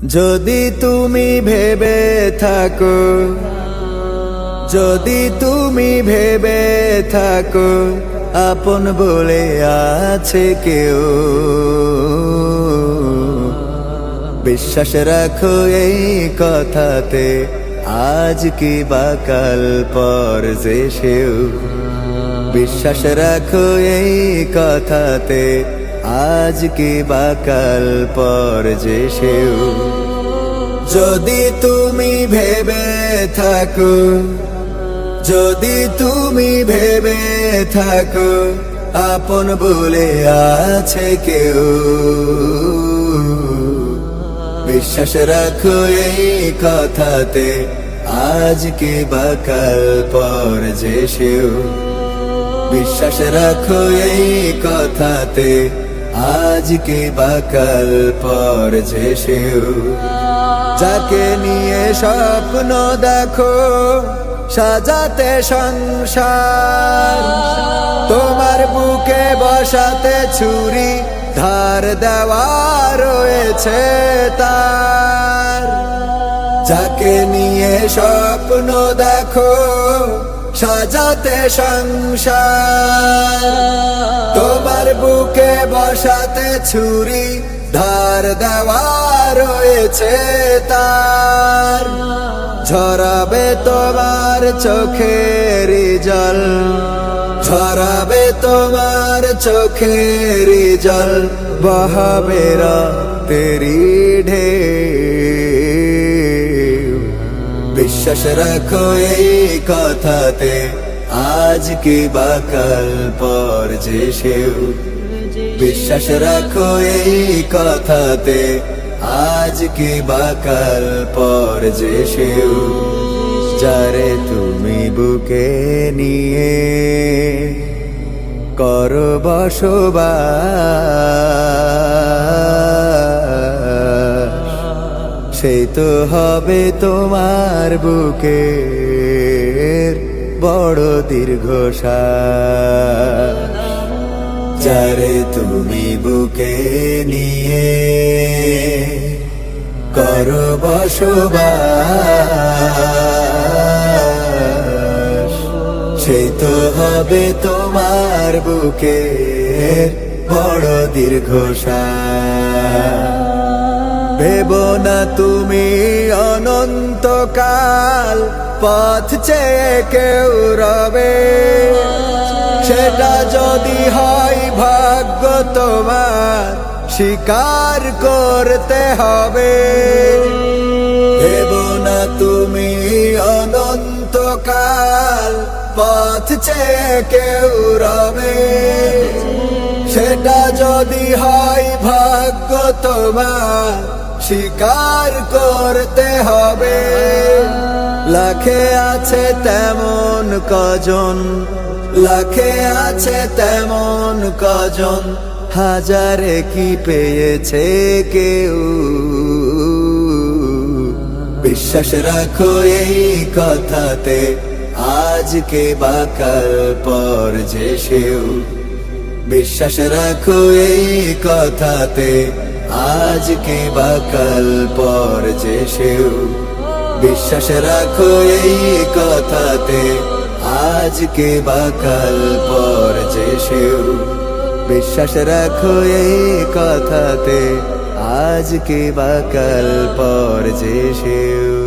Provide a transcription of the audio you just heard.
যদি তুমি ভেবে থাকো, যদি তুমি ভেবে থাকো আপন বলে আছে কেউ, বিশ্বাস রাখো এই কথাতে, আজ কি বা কাল পর যে সেও। বিশ্বাস রাখো এই কথাতে, আজ কি বা কাল পর যে সেও। যদি তুমি ভেবে থাকো, যদি তুমি ভেবে থাকো আপন বলে আছে কেউ, বিশ্বাস রাখো এই কথাতে, আজ কি বা কাল পর যে সেও। বিশ্বাস রাখো এই কথাতে, আজ কি বা কাল পর যে সেও। যাকে নিয়ে স্বপ্ন দেখো সাজাতে সংসার, তোমার বুকে বসাতে ছুরি ধার দেওয়া রয়েছে তার। যাকে নিয়ে স্বপ্ন দেখো সাজাতে সংসার, তোমার বুকে বসাতে ছুরি ধার দেওয়া রয়েছে তার। ঝরাবে তোমার চোখের জল, ঝরাবে তোমার চোখের জল, বহাবে রাতেরি ঢেউ। বিশ্বাস রাখো এই কথাতে, আজ কি বা কাল পর যে সেও। বিশ্বাস রাখো এই কথাতে, আজ কি বা কাল পর যে সেও। যারে তুমি বুকে নিয়ে করো বসবাস, সেই তো হবে তোমার বুকের বড় দীর্ঘশ্বাস। যারে তুমি বুকে নিয়ে করো বসবাস, সেই তো হবে তোমার বুকের বড় দীর্ঘশ্বাস। ভেবো না তুমি অনন্তকাল পথ চেয়ে কেউ রবে, সেটা যদি হয় ভাগ্য তোমার স্বীকার করতে হবে। ভেবো না তুমি অনন্তকাল পথ চেয়ে কেউ রবে, সেটা যদি হয় ভাগ্য তোমার স্বীকার করতে হবে। লাখে আছে তেমন কজন, লাখে আছে তেমন কজন, হাজারে কি পেয়েছে কেউ। বিশ্বাস রাখো এই কথাতে, আজ কে বা কাল পর যে সেও। বিশ্বাস রাখো এই কথাতে, আজ কে বা কাল পর যে সেও। বিশ্বাস রাখো এই কথাতে, আজ কে বা কাল পর যে সেও। বিশ্বাস রাখো এই কথাতে, আজ কে বা কাল পর যে সেও।